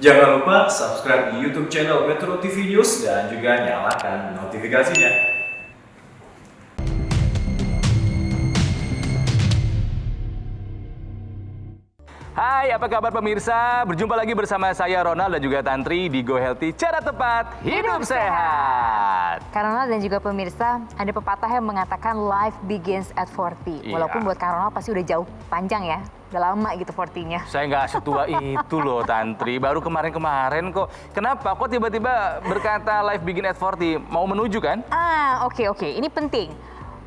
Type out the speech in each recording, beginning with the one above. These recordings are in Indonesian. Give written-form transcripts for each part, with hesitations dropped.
Jangan lupa subscribe di YouTube channel Metro TV News dan juga nyalakan notifikasinya. Hai, apa kabar pemirsa? Berjumpa lagi bersama saya Ronald dan juga Tantri di Go Healthy, cara tepat hidup sehat. Kak Ronald dan juga pemirsa, ada pepatah yang mengatakan life begins at 40. Iya. Walaupun buat Kak Ronald pasti udah jauh panjang ya, udah lama gitu 40-nya. Saya nggak setua itu loh Tantri, baru kemarin-kemarin kok. Kenapa? Kok tiba-tiba berkata life begin at 40? Mau menuju kan? Oke. Ini penting.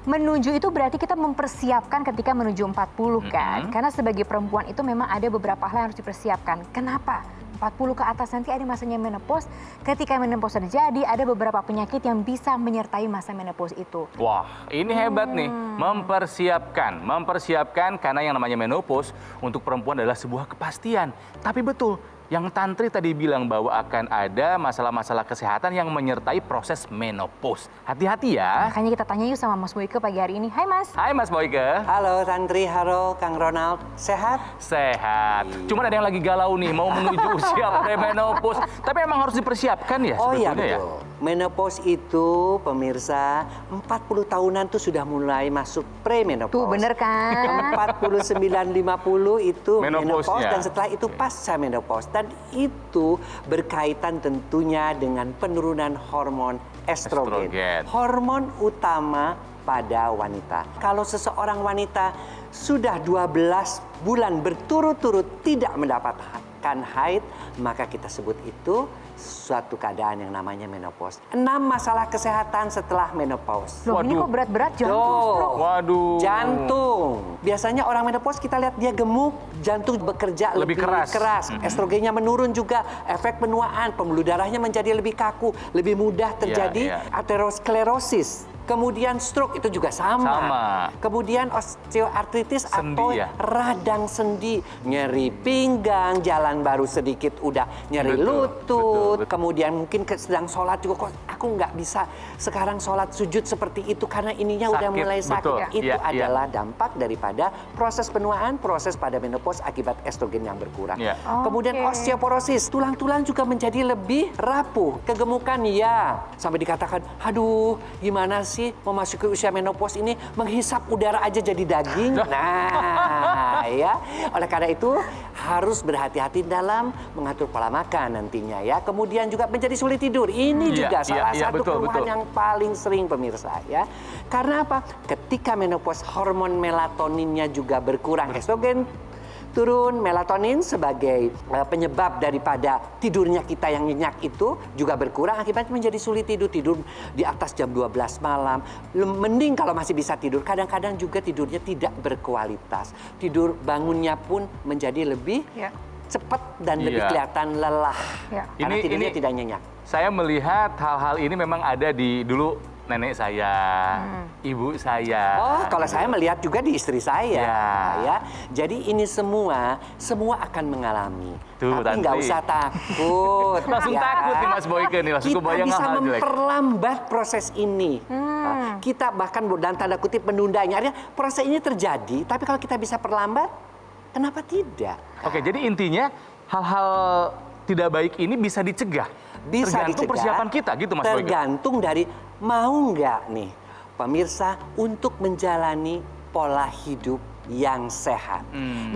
Menuju itu berarti kita mempersiapkan ketika menuju 40 kan. Karena sebagai perempuan itu memang ada beberapa hal yang harus dipersiapkan. Kenapa? 40 ke atas nanti ada masanya menopause. Ketika menopause terjadi, ada beberapa penyakit yang bisa menyertai masa menopause itu. Wah, ini hebat nih. Mempersiapkan karena yang namanya menopause untuk perempuan adalah sebuah kepastian. Tapi betul, yang Tantri tadi bilang bahwa akan ada masalah-masalah kesehatan yang menyertai proses menopause. Hati-hati ya. Makanya kita tanya yuk sama Mas Boyke pagi hari ini. Hai Mas. Hai Mas Boyke. Halo Tantri, halo Kang Ronald, sehat? Sehat. Cuman ada yang lagi galau nih, mau menuju usia premenopause. Tapi emang harus dipersiapkan ya Oh iya sebetulnya betul. Menopause itu pemirsa 40 tahunan tuh sudah mulai masuk premenopause. Tuh bener kan? 49-50 itu menopause Menopause-nya. dan setelah itu pasca menopause. Dan itu berkaitan tentunya dengan penurunan hormon estrogen. Hormon utama pada wanita. Kalau seseorang wanita sudah 12 bulan berturut-turut tidak mendapatkan haid, maka kita sebut itu suatu keadaan yang namanya menopause. 6 masalah kesehatan setelah menopause. Loh, ini kok berat-berat jantung, stroke. Waduh. Jantung. Biasanya orang menopause kita lihat dia gemuk, jantung bekerja lebih keras. Estrogennya menurun juga, efek penuaan, pembuluh darahnya menjadi lebih kaku, lebih mudah terjadi aterosklerosis. Kemudian stroke itu juga sama. Kemudian osteoartritis atau radang sendi, nyeri pinggang, jalan baru sedikit udah nyeri lutut. Betul. Kemudian mungkin sedang sholat juga kok aku nggak bisa sekarang sholat sujud seperti itu karena ininya udah mulai sakit. Betul. Itu adalah dampak daripada proses penuaan, proses pada menopause akibat estrogen yang berkurang. Kemudian osteoporosis, tulang-tulang juga menjadi lebih rapuh. Kegemukan sampai dikatakan, aduh gimana sih memasuki usia menopause ini menghisap udara aja jadi daging. Nah, ya. Oleh karena itu harus berhati-hati dalam mengatur pola makan nantinya ya. Kemudian juga menjadi sulit tidur. Ini juga salah satu keluhan yang paling sering pemirsa ya. Karena apa? Ketika menopause hormon melatoninnya juga berkurang, estrogen turun, melatonin sebagai penyebab daripada tidurnya kita yang nyenyak itu juga berkurang, akibatnya menjadi sulit tidur di atas jam 12 malam. Mending kalau masih bisa tidur, kadang-kadang juga tidurnya tidak berkualitas. Tidur bangunnya pun menjadi lebih cepat dan lebih kelihatan lelah. Karena tidurnya tidak nyenyak. Saya melihat hal-hal ini memang ada di dulu nenek saya, ibu saya. Oh, kalau saya melihat juga di istri saya, ya. Jadi ini semua akan mengalami. Tapi nggak usah takut. Langsung takut nih Mas Boyke nih, langsung kebayang kita bisa hal-hal jelek. memperlambat proses ini. Kita bahkan dalam tanda kutip menundanya. Artinya proses ini terjadi, tapi kalau kita bisa perlambat, kenapa tidak? Oke, jadi intinya hal-hal tidak baik ini bisa dicegah. Tergantung persiapan kita gitu Mas Boyke. Tergantung dari mau nggak nih pemirsa untuk menjalani pola hidup yang sehat.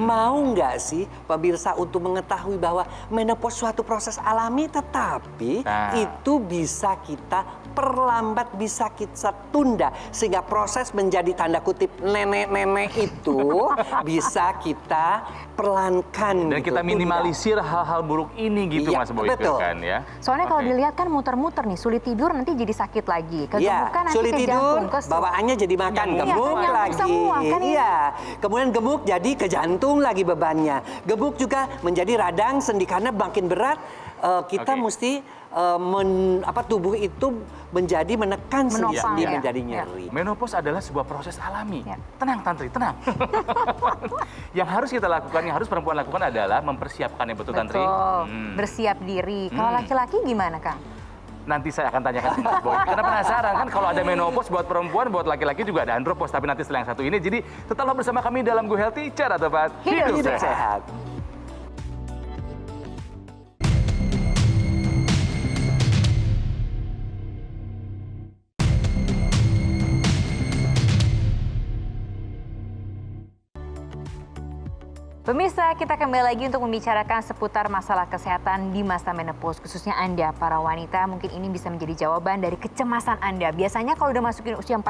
Mau nggak sih pemirsa untuk mengetahui bahwa menopause suatu proses alami tetapi itu bisa kita perlambat, bisa kita tunda sehingga proses menjadi tanda kutip nenek-nenek itu bisa kita perlahankan. Dan kita minimalisir hal-hal buruk ini gitu Mas Boyke kan ya. Soalnya kalau dilihat kan muter-muter nih, sulit tidur nanti jadi sakit lagi. Kegemukan nanti sulit ke tidur, jantung, ke stroke. bawaannya jadi makan, gemuk lagi. Semua, kan Kemudian gemuk jadi ke jantung lagi bebannya. Gemuk juga menjadi radang sendi karena makin berat kita mesti tubuh itu menjadi menekan sendi menjadi nyeri. Menopause adalah sebuah proses alami. Tenang Tantri, tenang. Yang harus kita lakukan, yang harus perempuan lakukan adalah mempersiapkan yang betul Tantri. Bersiap diri. Kalau laki-laki gimana Kang? Nanti saya akan tanyakan ke Mas Boy. Karena penasaran kan kalau ada menopause buat perempuan, buat laki-laki juga ada andropause. Tapi nanti setelah yang satu ini, jadi tetaplah bersama kami dalam Go Healthy, cara tepat hidup sehat. Pemirsa, kita kembali lagi untuk membicarakan seputar masalah kesehatan di masa menopause. Khususnya Anda, para wanita, mungkin ini bisa menjadi jawaban dari kecemasan Anda. Biasanya kalau udah masukin usia 40,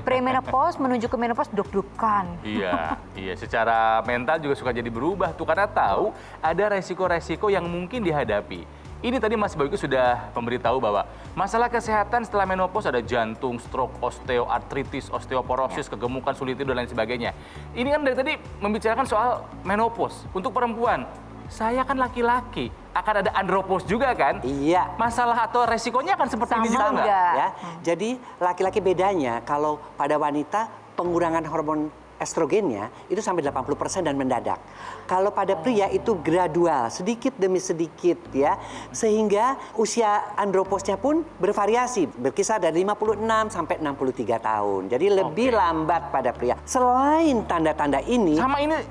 pre-menopause menuju ke menopause deg-degan. Iya, secara mental juga suka jadi berubah tuh karena tahu ada resiko-resiko yang mungkin dihadapi. Ini tadi Mas Boyko sudah memberitahu bahwa masalah kesehatan setelah menopause ada jantung, stroke, osteoartritis, osteoporosis, kegemukan, sulit tidur, dan lain sebagainya. Ini kan dari tadi membicarakan soal menopause. Untuk perempuan, saya kan laki-laki, akan ada andropause juga kan? Iya. Masalah atau resikonya akan seperti ini juga nggak? Ya. Jadi laki-laki bedanya kalau pada wanita pengurangan hormon estrogennya itu sampai 80% dan mendadak. Kalau pada pria itu gradual, sedikit demi sedikit ya. Sehingga usia androposnya pun bervariasi, berkisar dari 56 sampai 63 tahun. Jadi lebih lambat pada pria. Selain tanda-tanda ini, sama ini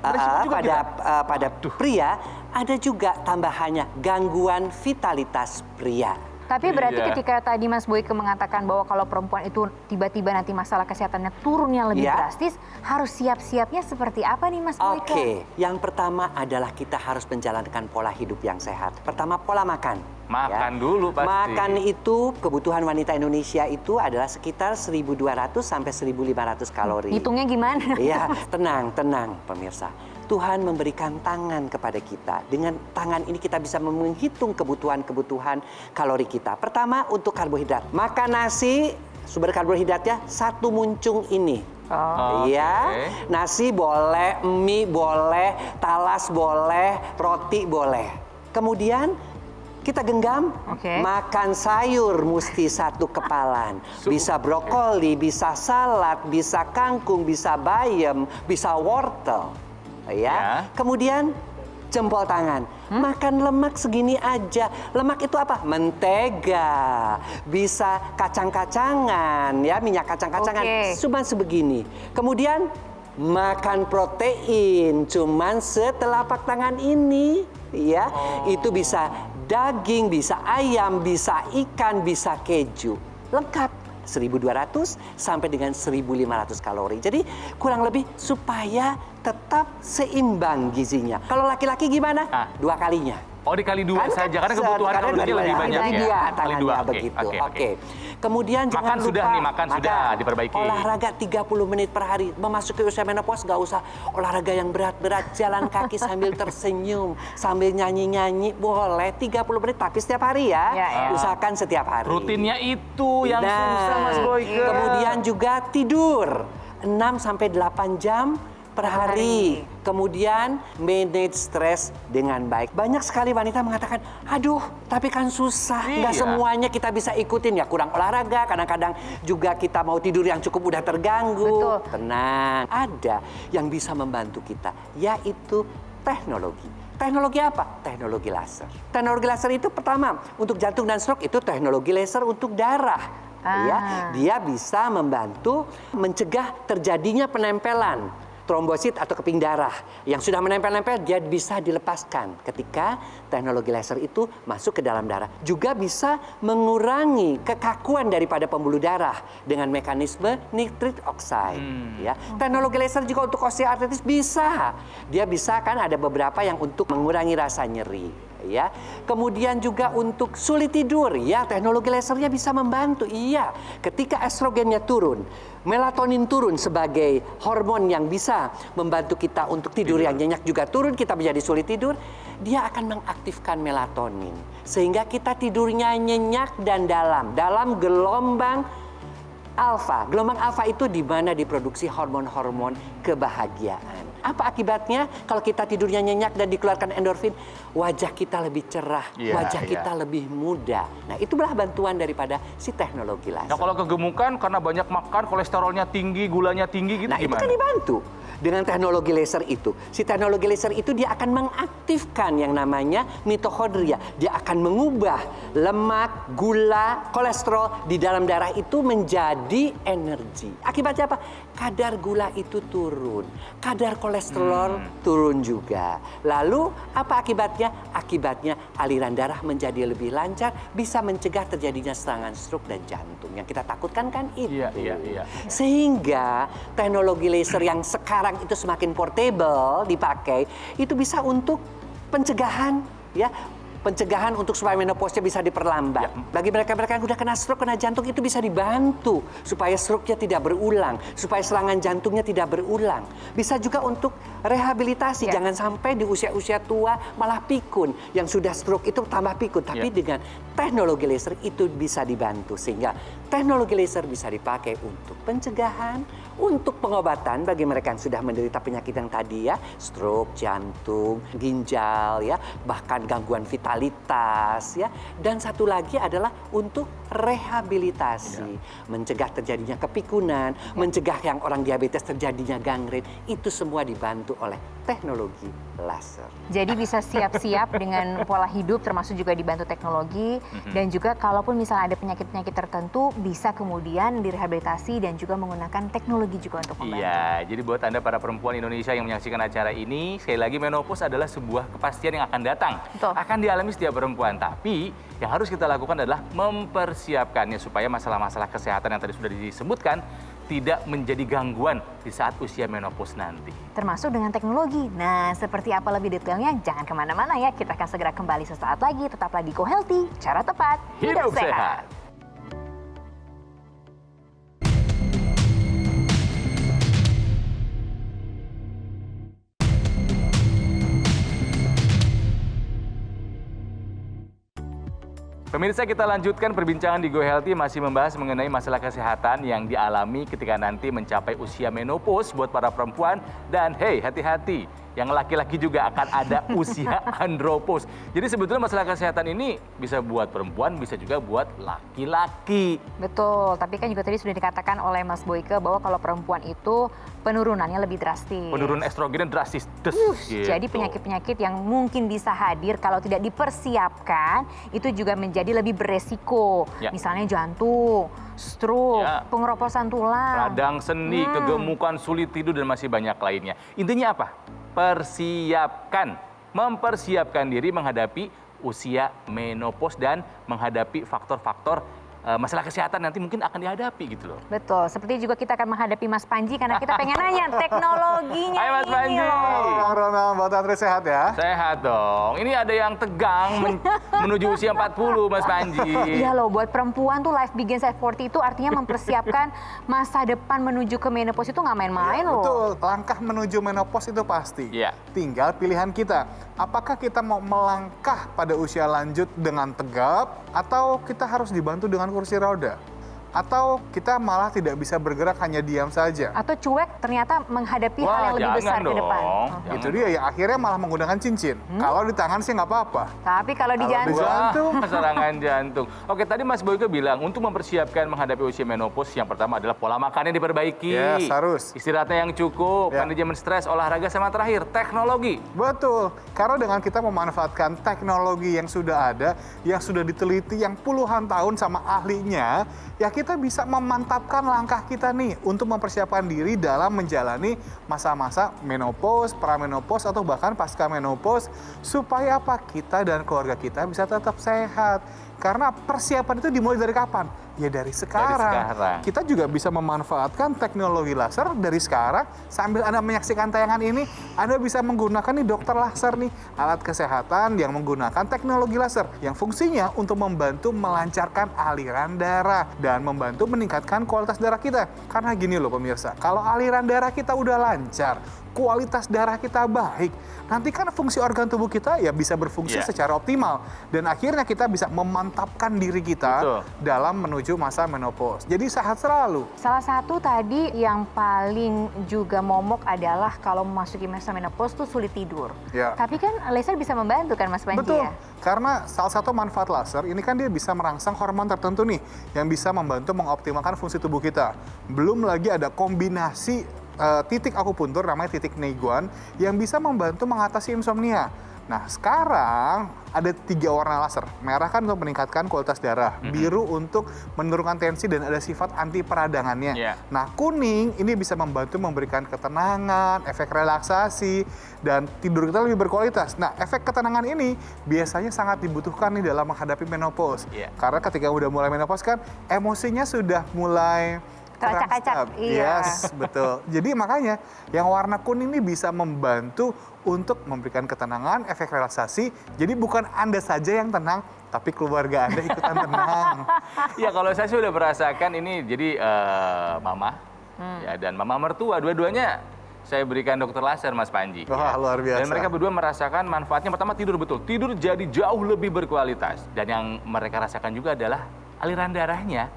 juga pada pria ada juga tambahannya gangguan vitalitas pria. Tapi berarti ketika tadi Mas Boyko mengatakan bahwa kalau perempuan itu tiba-tiba nanti masalah kesehatannya turunnya lebih drastis, harus siap-siapnya seperti apa nih Mas Boyko? Oke, yang pertama adalah kita harus menjalankan pola hidup yang sehat. Pertama, pola makan. Makan dulu pasti. Makan itu, kebutuhan wanita Indonesia itu adalah sekitar 1.200 sampai 1.500 kalori. Hitungnya gimana? Iya, tenang pemirsa. Tuhan memberikan tangan kepada kita. Dengan tangan ini kita bisa menghitung kebutuhan-kebutuhan kalori kita. Pertama, untuk karbohidrat. Makan nasi, sumber karbohidratnya 1 muncung ini. Nasi boleh, mie boleh, talas boleh, roti boleh. Kemudian kita genggam, makan sayur mesti 1 kepalan. Bisa brokoli, bisa salad, bisa kangkung, bisa bayam, bisa wortel. Kemudian jempol tangan. Makan lemak segini aja. Lemak itu apa? Mentega. Bisa kacang-kacangan, ya, minyak kacang-kacangan. Cuman sebegini. Kemudian makan protein cuman setelapak tangan ini, ya. Itu bisa daging, bisa ayam, bisa ikan, bisa keju. Lengkap. 1.200 sampai dengan 1.500 kalori. Jadi kurang lebih supaya tetap seimbang gizinya. Kalau laki-laki gimana? 2 kalinya. Oh, dikali 2 saja karena kebutuhan kalorinya lebih banyak jadi ya. 2 tangannya begitu. Oke. Kemudian jangan lupa makan sudah diperbaiki. Olahraga 30 menit per hari. Memasuki usia menopause nggak usah olahraga yang berat-berat. Jalan kaki sambil tersenyum, sambil nyanyi-nyanyi boleh 30 menit tapi setiap hari ya. Usahakan setiap hari. Rutinnya itu yang susah Mas Boyko. Kemudian juga tidur 6 sampai 8 jam per hari. Kemudian manage stres dengan baik. Banyak sekali wanita mengatakan, aduh tapi kan susah. Nggak semuanya kita bisa ikutin ya. Kurang olahraga, kadang-kadang juga kita mau tidur yang cukup udah terganggu. Betul. Tenang, ada yang bisa membantu kita, yaitu teknologi. Teknologi apa? Teknologi laser. Teknologi laser itu pertama, untuk jantung dan stroke itu teknologi laser untuk darah. Ya, dia bisa membantu mencegah terjadinya penempelan trombosit atau keping darah yang sudah menempel-nempel, dia bisa dilepaskan ketika teknologi laser itu masuk ke dalam darah. Juga bisa mengurangi kekakuan daripada pembuluh darah dengan mekanisme nitric oxide. Ya, teknologi laser juga untuk osteoartritis bisa. Dia bisa kan ada beberapa yang untuk mengurangi rasa nyeri. Ya, kemudian juga untuk sulit tidur, ya teknologi lasernya bisa membantu. Iya, ketika estrogennya turun, melatonin turun sebagai hormon yang bisa membantu kita untuk tidur yang nyenyak juga turun, kita menjadi sulit tidur, dia akan mengaktifkan melatonin sehingga kita tidurnya nyenyak dan dalam gelombang alfa. Gelombang alfa itu di mana diproduksi hormon-hormon kebahagiaan. Apa akibatnya? Kalau kita tidurnya nyenyak dan dikeluarkan endorfin, wajah kita lebih cerah, wajah kita lebih muda. Nah, itulah bantuan daripada si teknologi laser. Nah, kalau kegemukan karena banyak makan, kolesterolnya tinggi, gulanya tinggi gitu nah, gimana? Itu kan dibantu dengan teknologi laser itu. Si teknologi laser itu dia akan mengaktifkan yang namanya mitochondria. Dia akan mengubah lemak, gula, kolesterol di dalam darah itu menjadi energi. Akibatnya apa? Kadar gula itu turun, kadar kolesterol kolesterol turun juga. Lalu apa akibatnya? Akibatnya aliran darah menjadi lebih lancar, bisa mencegah terjadinya serangan stroke dan jantung. Yang kita takutkan kan itu. Iya. Sehingga teknologi laser yang sekarang itu semakin portable dipakai, itu bisa untuk pencegahan, ya. Pencegahan untuk supaya menopausnya bisa diperlambat. Bagi mereka-mereka yang udah kena stroke, kena jantung, itu bisa dibantu supaya stroke-nya tidak berulang, supaya serangan jantungnya tidak berulang. Bisa juga untuk rehabilitasi, jangan sampai di usia-usia tua malah pikun. Yang sudah stroke itu tambah pikun, tapi dengan teknologi laser itu bisa dibantu. Sehingga teknologi laser bisa dipakai untuk pencegahan, untuk pengobatan bagi mereka yang sudah menderita penyakit yang tadi ya, stroke, jantung, ginjal ya, bahkan gangguan vitalitas ya. Dan satu lagi adalah untuk rehabilitasi, mencegah terjadinya kepikunan, mencegah yang orang diabetes terjadinya gangren, itu semua dibantu oleh teknologi laser. Jadi bisa siap-siap dengan pola hidup termasuk juga dibantu teknologi dan juga kalaupun misalnya ada penyakit-penyakit tertentu bisa kemudian direhabilitasi dan juga menggunakan teknologi juga untuk membantu. Iya, jadi buat Anda para perempuan Indonesia yang menyaksikan acara ini, sekali lagi menopause adalah sebuah kepastian yang akan datang. Betul. Akan dialami setiap perempuan, tapi yang harus kita lakukan adalah mempersiapkannya supaya masalah-masalah kesehatan yang tadi sudah disebutkan tidak menjadi gangguan di saat usia menopause nanti. Termasuk dengan teknologi. Nah, seperti apa lebih detailnya? Jangan kemana-mana ya. Kita akan segera kembali sesaat lagi. Tetaplah di Go Healthy, cara tepat, hidup sehat. Pemirsa, kita lanjutkan perbincangan di Go Healthy, masih membahas mengenai masalah kesehatan yang dialami ketika nanti mencapai usia menopause buat para perempuan. Dan hey, hati-hati, yang laki-laki juga akan ada usia andropause. Jadi sebetulnya masalah kesehatan ini bisa buat perempuan, bisa juga buat laki-laki. Betul, tapi kan juga tadi sudah dikatakan oleh Mas Boyke bahwa kalau perempuan itu penurunannya lebih drastis. Penurunan estrogennya drastis. Gitu. Jadi penyakit-penyakit yang mungkin bisa hadir kalau tidak dipersiapkan itu juga menjadi lebih beresiko. Misalnya jantung, stroke, pengeroposan tulang, radang sendi, kegemukan, sulit tidur, dan masih banyak lainnya. Intinya apa? Mempersiapkan diri menghadapi usia menopause dan menghadapi faktor-faktor masalah kesehatan nanti mungkin akan dihadapi gitu loh. Betul, seperti juga kita akan menghadapi Mas Panji karena kita pengen nanya teknologinya. Hai Mas Panji. Bang Ronald, Mbak Tantri sehat ya? Sehat dong. Ini ada yang tegang menuju usia 40 Mas Panji. Iya loh, buat perempuan tuh life begins at 40 itu artinya mempersiapkan masa depan menuju ke menopause itu nggak main-main loh. Betul, langkah menuju menopause itu pasti. Iya. Tinggal pilihan kita. Apakah kita mau melangkah pada usia lanjut dengan tegap atau kita harus dibantu dengan kursi roda? Atau kita malah tidak bisa bergerak, hanya diam saja? Atau cuek ternyata menghadapi hal yang lebih besar ke depan. Itu dia, yang akhirnya malah menggunakan cincin. Kalau di tangan sih nggak apa-apa. Tapi kalau di Kalau jantung, serangan jantung. Oke, tadi Mas Boyke bilang untuk mempersiapkan menghadapi usia menopause yang pertama adalah pola makannya diperbaiki. Yes, harus. Istirahatnya yang cukup, manajemen stres, olahraga, sama terakhir teknologi. Betul, karena dengan kita memanfaatkan teknologi yang sudah ada, yang sudah diteliti, yang puluhan tahun sama ahlinya, ya kita bisa memantapkan langkah kita nih untuk mempersiapkan diri dalam menjalani masa-masa menopause, pramenopause, atau bahkan pasca menopause, supaya apa? Kita dan keluarga kita bisa tetap sehat. Karena persiapan itu dimulai dari kapan? Ya dari sekarang. Kita juga bisa memanfaatkan teknologi laser dari sekarang. Sambil Anda menyaksikan tayangan ini, Anda bisa menggunakan nih dokter laser nih, alat kesehatan yang menggunakan teknologi laser yang fungsinya untuk membantu melancarkan aliran darah dan membantu meningkatkan kualitas darah kita. Karena gini loh pemirsa, kalau aliran darah kita udah lancar, kualitas darah kita baik, nanti kan fungsi organ tubuh kita ya bisa berfungsi secara optimal. Dan akhirnya kita bisa memantapkan diri kita dalam menuju masa menopause. Jadi sehat selalu. Salah satu tadi yang paling juga momok adalah kalau memasuki masa menopause tuh sulit tidur. Tapi kan laser bisa membantu kan Mas Panji? Betul. Ya? Karena salah satu manfaat laser ini kan dia bisa merangsang hormon tertentu nih yang bisa membantu mengoptimalkan fungsi tubuh kita. Belum lagi ada kombinasi titik akupuntur namanya titik Neiguan yang bisa membantu mengatasi insomnia. Nah, sekarang ada 3 warna laser. Merah kan untuk meningkatkan kualitas darah, biru untuk menurunkan tensi dan ada sifat anti peradangannya. Nah, kuning ini bisa membantu memberikan ketenangan, efek relaksasi, dan tidur kita lebih berkualitas. Nah, efek ketenangan ini biasanya sangat dibutuhkan nih dalam menghadapi menopause. Karena ketika udah mulai menopause kan, emosinya sudah mulai teracak-acak. Iya. Yes, betul. Jadi makanya yang warna kuning ini bisa membantu untuk memberikan ketenangan, efek relaksasi. Jadi bukan Anda saja yang tenang, tapi keluarga Anda ikutan tenang. Ya kalau saya sudah merasakan ini jadi mama ya, dan mama mertua dua-duanya saya berikan dokter laser Mas Panji. Wah, luar biasa. Dan mereka berdua merasakan manfaatnya. Pertama tidur betul, tidur jadi jauh lebih berkualitas. Dan yang mereka rasakan juga adalah aliran darahnya.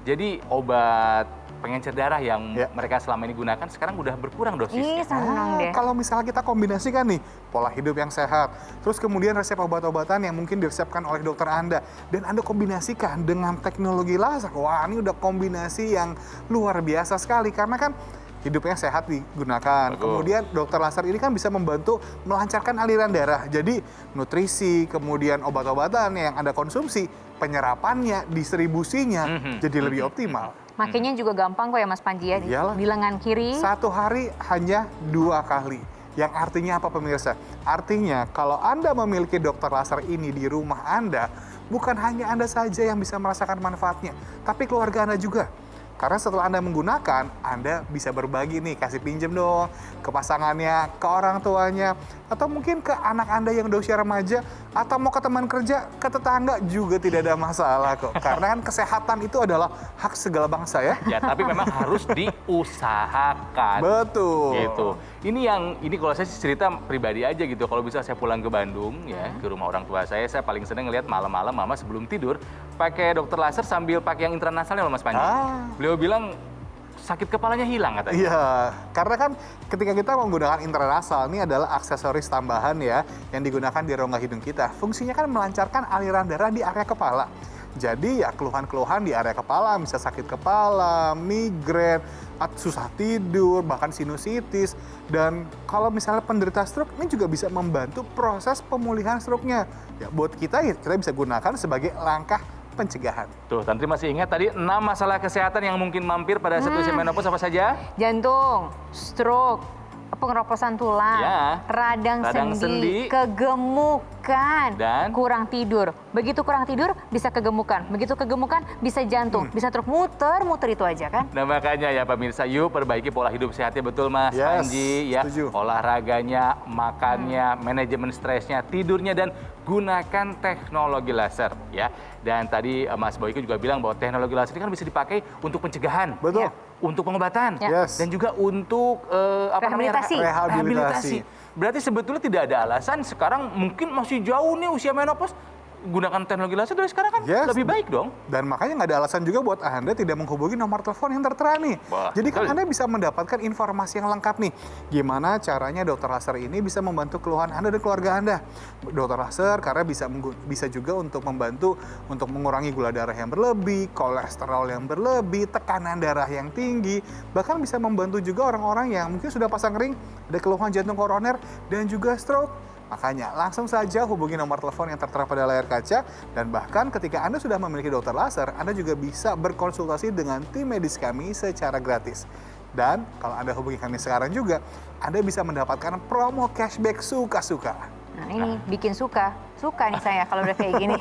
Jadi obat pengencer darah yang mereka selama ini gunakan sekarang udah berkurang dosisnya. Seneng deh. Kalau misalnya kita kombinasikan nih pola hidup yang sehat, terus kemudian resep obat-obatan yang mungkin diresepkan oleh dokter Anda, dan Anda kombinasikan dengan teknologi laser, wah ini udah kombinasi yang luar biasa sekali karena kan hidupnya sehat digunakan. Kemudian dokter laser ini kan bisa membantu melancarkan aliran darah. Jadi nutrisi, kemudian obat-obatan yang Anda konsumsi, penyerapannya, distribusinya jadi lebih optimal. Makanya juga gampang kok ya Mas Panji ya. Iyalah. Di lengan kiri. 1 hari hanya 2 kali. Yang artinya apa pemirsa? Artinya kalau Anda memiliki dokter laser ini di rumah Anda, bukan hanya Anda saja yang bisa merasakan manfaatnya, tapi keluarga Anda juga. Karena setelah Anda menggunakan, Anda bisa berbagi nih, kasih pinjem dong ke pasangannya, ke orang tuanya, atau mungkin ke anak Anda yang udah usia remaja, atau mau ke teman kerja, ke tetangga juga tidak ada masalah kok. Karena kan kesehatan itu adalah hak segala bangsa ya. Ya, tapi memang harus diusahakan. Betul. Gitu. Ini kalau saya cerita pribadi aja gitu. Kalau bisa saya pulang ke Bandung ya, ke rumah orang tua saya paling seneng ngeliat malam-malam mama sebelum tidur pakai dokter laser sambil pakai yang intranasalnya loh Mas Panji. Beliau bilang sakit kepalanya hilang katanya. Iya, karena kan ketika kita menggunakan intranasal, ini adalah aksesoris tambahan ya, yang digunakan di rongga hidung kita. Fungsinya kan melancarkan aliran darah di area kepala. Jadi ya keluhan-keluhan di area kepala, bisa sakit kepala, migrain, susah tidur, bahkan sinusitis. Dan kalau misalnya penderita stroke, ini juga bisa membantu proses pemulihan stroke-nya. Ya, buat kita bisa gunakan sebagai langkah pencegahan. Tuh, Tantri masih ingat tadi 6 masalah kesehatan yang mungkin mampir pada saat usia menopause apa saja? Jantung, stroke, pengeroposan tulang, radang sendi, kegemukan, dan kurang tidur. Begitu kurang tidur bisa kegemukan, begitu kegemukan bisa jantung, bisa truk muter itu aja kan. Nah makanya ya pemirsa, yuk perbaiki pola hidup sehatnya, betul Mas Panji ya. Setuju. Olahraganya, makannya, manajemen stresnya, tidurnya, dan gunakan teknologi laser ya. Dan tadi Mas Boyke juga bilang bahwa teknologi laser ini kan bisa dipakai untuk pencegahan. Betul. Untuk pengobatan. Yes. Dan juga untuk rehabilitasi. Berarti sebetulnya tidak ada alasan sekarang mungkin masih jauh nih usia menopause, gunakan teknologi laser dari sekarang kan lebih baik dong. Dan makanya nggak ada alasan juga buat Anda tidak menghubungi nomor telepon yang tertera nih. Jadi kan Anda bisa mendapatkan informasi yang lengkap nih. Gimana caranya dokter laser ini bisa membantu keluhan Anda dan keluarga Anda. Dokter laser karena bisa juga untuk membantu untuk mengurangi gula darah yang berlebih, kolesterol yang berlebih, tekanan darah yang tinggi. Bahkan bisa membantu juga orang-orang yang mungkin sudah pasang ring, ada keluhan jantung koroner, dan juga stroke. Makanya langsung saja hubungi nomor telepon yang tertera pada layar kaca, dan bahkan ketika Anda sudah memiliki dokter laser, Anda juga bisa berkonsultasi dengan tim medis kami secara gratis. Dan kalau Anda hubungi kami sekarang juga, Anda bisa mendapatkan promo cashback suka-suka. Nah ini bikin suka nih saya kalau udah kayak gini.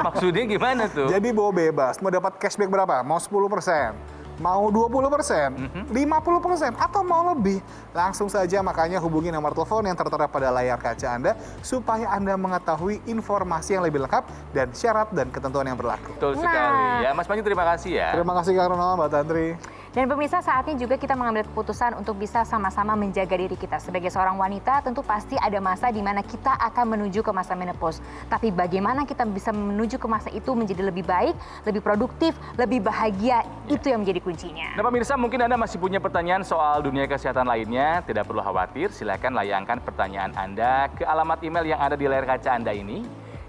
Maksudnya gimana tuh? Jadi bawa bebas, mau dapat cashback berapa? Mau 10%? Mau 20%, 50%, atau mau lebih, langsung saja makanya hubungi nomor telepon yang tertera pada layar kaca Anda supaya Anda mengetahui informasi yang lebih lengkap dan syarat dan ketentuan yang berlaku. Betul sekali. Ya, Mas Panji terima kasih ya. Terima kasih Kak Ronald, Mbak Tantri. Dan pemirsa, saatnya juga kita mengambil keputusan untuk bisa sama-sama menjaga diri kita. Sebagai seorang wanita, tentu pasti ada masa di mana kita akan menuju ke masa menopause. Tapi bagaimana kita bisa menuju ke masa itu menjadi lebih baik, lebih produktif, lebih bahagia, itu yang menjadi kuncinya. Nah pemirsa, mungkin Anda masih punya pertanyaan soal dunia kesehatan lainnya. Tidak perlu khawatir, silakan layangkan pertanyaan Anda ke alamat email yang ada di layar kaca Anda ini.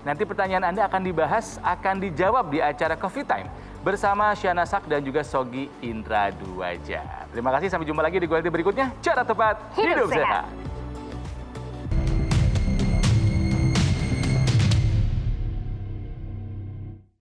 Nanti pertanyaan Anda akan dibahas, akan dijawab di acara Coffee Time bersama Syahna Sak dan juga Sogi Indra Duaja. Terima kasih, sampai jumpa lagi di Quality berikutnya. Cara tepat hidup sehat.